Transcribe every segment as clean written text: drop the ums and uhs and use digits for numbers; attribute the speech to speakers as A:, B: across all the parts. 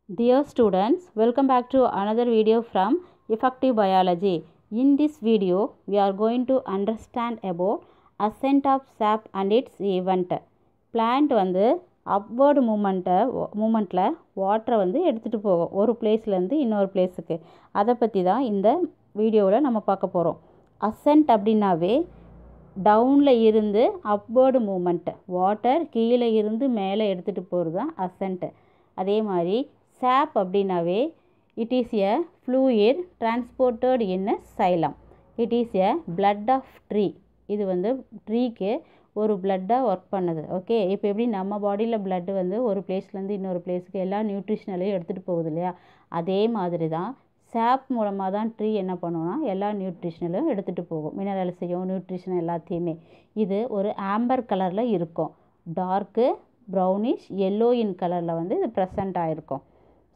A: Dear students, welcome back to another video from Effective Biology. In this video, we are going to understand about ascent of sap and its event. Plant வந்து upward movementல வாட்டரை வந்து எடுத்துகிட்டு போகும் ஒரு பிளேஸ்லேருந்து இன்னொரு பிளேஸுக்கு. அதை பற்றி தான் இந்த வீடியோவில் நம்ம பார்க்க போகிறோம். ascent அப்படின்னாவே டவுனில் இருந்து அப்வேர்டு மூமெண்ட், வாட்டர் கீழே இருந்து மேலே எடுத்துகிட்டு போகிறது தான் ascent. அதே மாதிரி சாப் அப்படின்னாவே it is a fluid transported in a xylem. It is a blood of tree. இது வந்து ட்ரீக்கு ஒரு பிளட்டாக ஒர்க் பண்ணுது. ஓகே, இப்போ எப்படி நம்ம பாடியில் பிளட்டு வந்து ஒரு பிளேஸ்லேருந்து இன்னொரு பிளேஸுக்கு எல்லா நியூட்ரிஷனலையும் எடுத்துகிட்டு போகுது இல்லையா, அதே மாதிரி தான் சாப் மூலமாக தான் ட்ரீ என்ன பண்ணுவோன்னா எல்லா நியூட்ரிஷனலும் எடுத்துகிட்டு போகும், மினரல்ஸையும் நியூட்ரிஷன் எல்லாத்தையுமே. இது ஒரு ஆம்பர் கலரில் இருக்கும், டார்க்கு ப்ரௌனிஷ் எல்லோ இன் கலரில் வந்து இது ப்ரெசண்ட் ஆகிருக்கும்.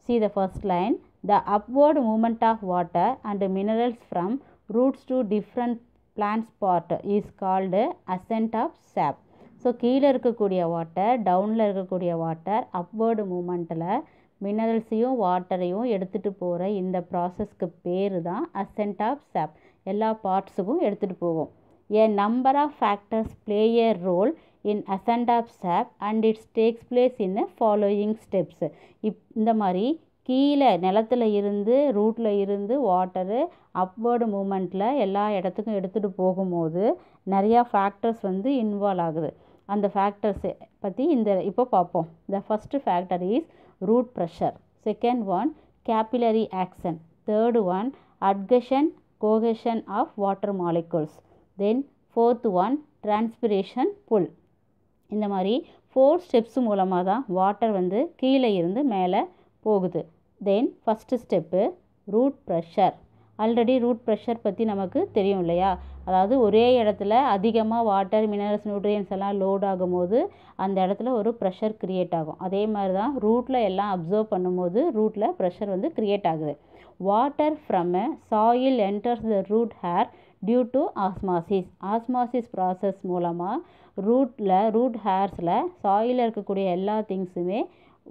A: See the first line. The upward movement of water and minerals from roots to different plant part is called ascent of sap. So கீழே இருக்கக்கூடிய வாட்டர், டவுனில் இருக்கக்கூடிய வாட்டர் அப்வேர்டு மூமெண்ட்டில் மினரல்ஸையும் வாட்டரையும் எடுத்துகிட்டு போகிற இந்த ப்ராசஸ்க்கு பேர் தான் ascent of sap. எல்லா பார்ட்ஸுக்கும் எடுத்துகிட்டு போகும். A number of factors play a role in ascent of sap and it takes place in the following steps. இந்த மாதிரி கீழே நிலத்தில் இருந்து ரூட்டில் இருந்து வாட்டரு அப்வேர்டு மூமெண்ட்டில் எல்லா இடத்துக்கும் எடுத்துகிட்டு போகும்போது நிறையா ஃபேக்டர்ஸ் வந்து இன்வால்வ் ஆகுது. அந்த ஃபேக்டர்ஸை பற்றி இப்போ பார்ப்போம். The first factor is root pressure, second one capillary action, third one adhesion cohesion of water molecules, then fourth one transpiration pull. இந்த மாதிரி 4 ஸ்டெப்ஸ் மூலமாக தான் வாட்டர் வந்து கீழே இருந்து மேலே போகுது. Then first step root pressure. Already root pressure பற்றி நமக்கு தெரியும் இல்லையா, அதாவது ஒரே இடத்துல அதிகமாக வாட்டர் மினரல்ஸ் நியூட்ரியன்ஸ் எல்லாம் லோட் ஆகும்போது அந்த இடத்துல ஒரு ப்ரெஷர் க்ரியேட் ஆகும். அதே மாதிரி தான் ரூட்டில் எல்லாம் அப்சர்வ் பண்ணும்போது ரூட்டில் ப்ரெஷர் வந்து க்ரியேட் ஆகுது. Water from a soil enters the root hair due to osmosis. Osmosis process மூலமாக ரூட் ஹேர்ஸில் சாயிலில் இருக்கக்கூடிய எல்லா திங்ஸுமே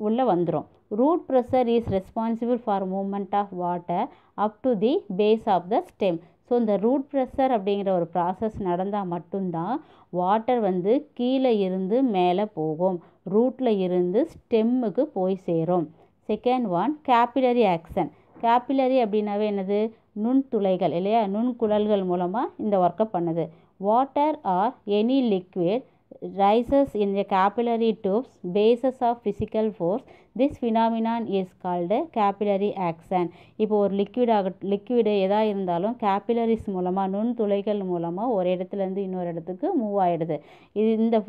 A: உள்ளே வந்துடும். Root pressure is responsible for movement of water up to the base of the stem. So இந்த ரூட் ப்ரெஷர் அப்படிங்கிற ஒரு ப்ராசஸ் நடந்தால் மட்டும்தான் வாட்டர் வந்து கீழே இருந்து மேலே போகும், ரூட்டில் இருந்து ஸ்டெம்முக்கு போய் சேரும். Second one capillary action. Capillary அப்படின்னாவே என்னது, நுண்துளைகள் இல்லையா, நுண்குழல்கள் மூலமாக இந்த ஒர்க்கை பண்ணுது. Water or any liquid rises in the capillary tubes basis of physical force. This phenomenon is called capillary action. இப்போ ஒரு லிக்விடு எதாக இருந்தாலும் கேபிலரிஸ் மூலமாக நுண்துளைகள் மூலமாக ஒரு இடத்துலேருந்து இன்னொரு இடத்துக்கு மூவ் ஆகிடுது. இது இந்த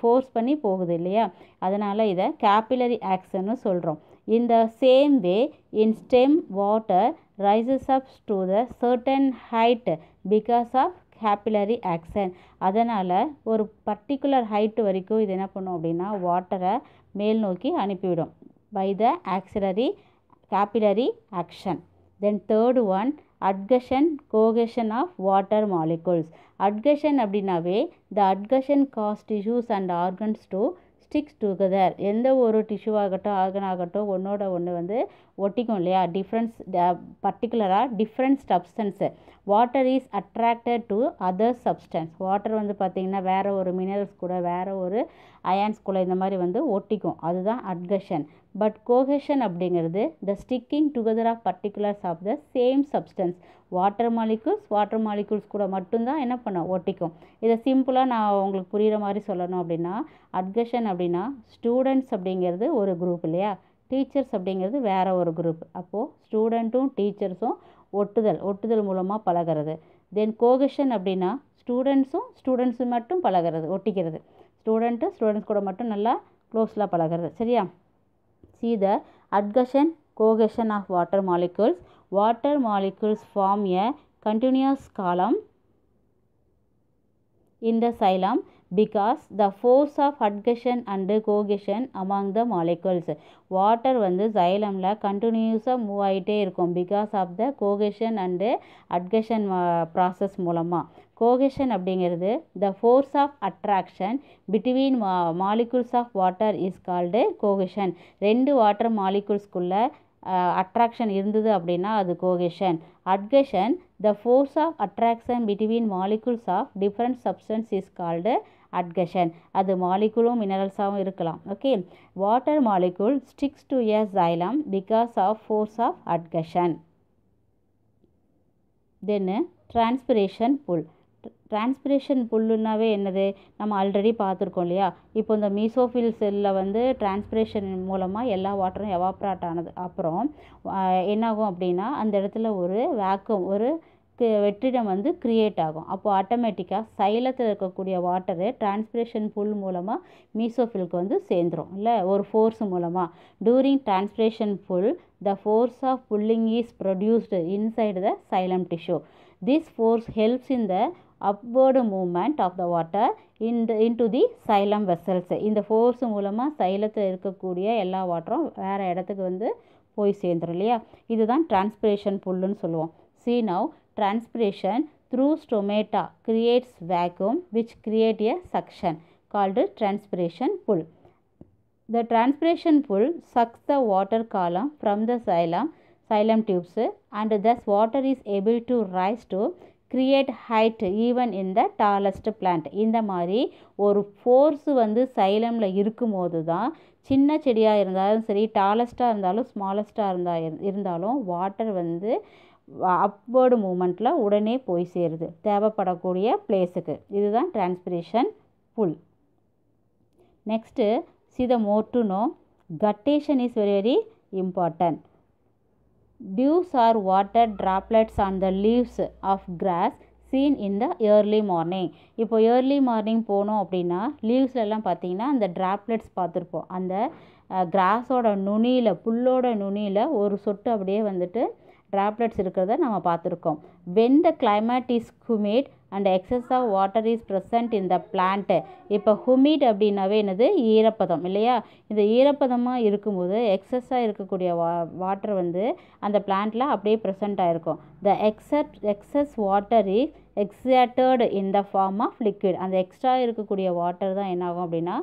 A: ஃபோர்ஸ் பண்ணி போகுது இல்லையா, அதனால் இதை கேபிலரி ஆக்ஷன்னு சொல்கிறோம். In the same way, in stem water rises up to the certain height because of capillary action. அதனால் ஒரு பர்டிகுலர் ஹைட்டு வரைக்கும் இது என்ன பண்ணும் அப்படின்னா வாட்டரை மேல் நோக்கி அனுப்பிவிடும் by the capillary action. Then third one adhesion cohesion of water molecules. Adhesion அப்படின்னாவே the adhesion causes tissues and organs to sticks together. எந்த ஒரு டிஷ்யூவாகட்டும் ஆர்கன் ஆகட்டும் ஒன்றோட ஒன்று வந்து ஒட்டிக்கும் இல்லையா, பர்டிகுலராக different substance. Water is attracted to other substance. Water வந்து பார்த்திங்கன்னா வேறு ஒரு மினரல்ஸ் கூட வேறு ஒரு அயான்ஸ் கூட இந்த மாதிரி வந்து ஒட்டிக்கும், அதுதான் அட்கஷன். பட் கோஹெஷன் அப்படிங்கிறது the sticking together of particulars of the same substance. Water molecules கூட மட்டும்தான் என்ன பண்ணும், ஒட்டிக்கும். இதை சிம்பிளாக நான் உங்களுக்கு புரிகிற மாதிரி சொல்லணும் அப்படின்னா, அட்கஷன் அப்படின்னா ஸ்டூடெண்ட்ஸ் அப்படிங்கிறது ஒரு குரூப் இல்லையா, டீச்சர்ஸ் அப்படிங்கிறது வேறு ஒரு குரூப். அப்போது ஸ்டூடெண்ட்டும் டீச்சர்ஸும் ஒட்டுதல் மூலமாக பழகிறது. தென் கோஹெஷன் அப்படின்னா ஸ்டூடெண்ட்ஸும் மட்டும் பழகிறது, ஒட்டிக்கிறது. ஸ்டூடெண்ட்ஸ் கூட மட்டும் நல்லா க்ளோஸில் பழகிறது. சரியா? See the adhesion cohesion of water molecules. Water molecules form a continuous column in the xylem because the force of adhesion and cohesion among the molecules. Water வந்து xylemல கண்டினியூஸாக மூவ் ஆகிட்டே இருக்கும் because of the cohesion and adhesion process மூலமாக. Cohesion அப்படிங்கிறது the force of attraction between molecules of water is called cohesion. ரெண்டு water மாலிகுல்ஸ்குள்ளே attraction இருந்தது அப்படின்னா அது cohesion. Adhesion the force of attraction between molecules of different substance is called adhesion. அது மாலிகுலும் மினரல்ஸாகவும் இருக்கலாம். Okay, water molecule sticks to a xylem because of force of adhesion. தென்னு transpiration pull. Transpiration புல்லுனாவே என்னது, நம்ம ஆல்ரெடி பார்த்துருக்கோம் இல்லையா. இப்போ இந்த மீசோஃபில் செல்லில் வந்து டிரான்ஸ்பிரேஷன் மூலமாக எல்லா வாட்டரும் எவாப்ரேட் ஆனது அப்புறம் என்னாகும் அப்படின்னா அந்த இடத்துல ஒரு வேக்கம், ஒரு வெற்றிடம் வந்து க்ரியேட் ஆகும். அப்போது ஆட்டோமேட்டிக்காக சைலத்தில் இருக்கக்கூடிய வாட்டரு டிரான்ஸ்பிரேஷன் புல் மூலமாக மீசோஃபிலுக்கு வந்து சேர்ந்துடும் இல்லை, ஒரு ஃபோர்ஸ் மூலமாக. During transpiration pull the force of pulling is produced inside the xylem tissue. This force helps in the upward movement of the water into the xylem vessels. இந்த ஃபோர்ஸ் மூலமாக சைலத்தில் இருக்கக்கூடிய எல்லா வாட்டரும் வேறு இடத்துக்கு வந்து போய் சேர்ந்துடும் இல்லையா. இதுதான் டிரான்ஸ்பிரேஷன் புல்லுன்னு சொல்லுவோம். See now, transpiration through stomata creates vacuum which create a suction called transpiration pull. The transpiration pull sucks the water column from the xylem tubes and thus water is able to rise to create height even in the tallest plant. இந்த மாதிரி ஒரு force வந்து சைலமில் இருக்கும்போது தான் சின்ன செடியாக இருந்தாலும் சரி, டாலஸ்ட்டாக இருந்தாலும் ஸ்மாலஸ்ட்டாக இருந்தாலும் வாட்டர் வந்து அப்வர்டு மூமெண்ட்டில் உடனே போய் சேருது தேவைப்படக்கூடிய பிளேஸுக்கு. இதுதான் transpiration pull. Next see the more to know, guttation is very very important. Dews are water droplets on the leaves of grass seen in the early morning. இப்போ ஏர்லி மார்னிங் போனோம் அப்படின்னா லீவ்ஸ்லாம் பார்த்தீங்கன்னா அந்த ட்ராப்லெட்ஸ் பார்த்துருப்போம். அந்த கிராஸோட நுனியில், புல்லோட நுனியில் ஒரு சொட்டு அப்படியே வந்துட்டு ட்ராப்லெட்ஸ் இருக்கிறத நம்ம பார்த்துருக்கோம். When the climate is humid and excess of water is present in the plant. இப்போ ஹுமிட் அப்படின்னாவே என்னது, ஈரப்பதம் இல்லையா. இந்த ஈரப்பதமாக இருக்கும்போது எக்ஸஸாக இருக்கக்கூடிய வாட்டர் வந்து அந்த பிளான்ட்டில் அப்படியே ப்ரெசண்ட் ஆகிருக்கும். The excess water is exuded in the form of liquid. அந்த எக்ஸ்ட்ரா இருக்கக்கூடிய வாட்டர் தான் என்னாகும் அப்படின்னா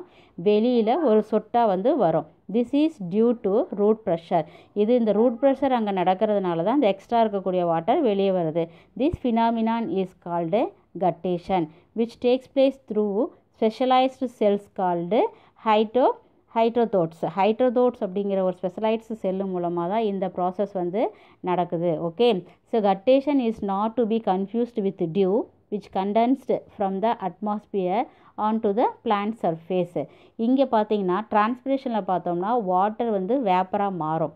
A: வெளியில் ஒரு சொட்டாக வந்து வரும். This is due to root pressure. இது இந்த ரூட் ப்ரெஷர் அங்கே நடக்கிறதுனால தான் இந்த எக்ஸ்ட்ரா இருக்கக்கூடிய வாட்டர் வெளியே வருது. This phenomenon is called guttation which takes place through specialized cells called ஹைட்ரோதோட்ஸ். ஹைட்ரோதோட்ஸ் அப்படிங்கிற ஒரு ஸ்பெஷலைஸ்டு செல்லு மூலமாக தான் இந்த ப்ராசஸ் வந்து நடக்குது. Okay, so guttation is not to be confused with dew which condensed from the atmosphere onto the plant surface. இங்கே பார்த்தீங்கன்னா டிரான்ஸ்பிரேஷனில் பார்த்தோம்னா வாட்டர் வந்து வேப்பராக மாறும்.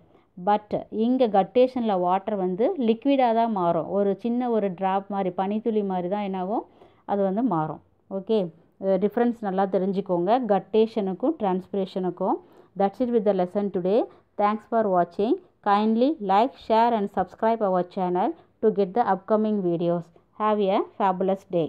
A: பட் இங்கே கட்டேஷனில் வாட்டர் வந்து லிக்விடாக தான் மாறும். ஒரு சின்ன ஒரு ட்ராப் மாதிரி, பனித்துளி மாதிரி தான் என்னாகும், அது வந்து மாறும். ஓகே, டிஃப்ரென்ஸ் நல்லா தெரிஞ்சுக்கோங்க கட்டேஷனுக்கும் டிரான்ஸ்பிரேஷனுக்கும். That's it with the lesson today. Thanks for வாட்சிங். Kindly like, share and subscribe our channel to get the upcoming videos. Have a fabulous day.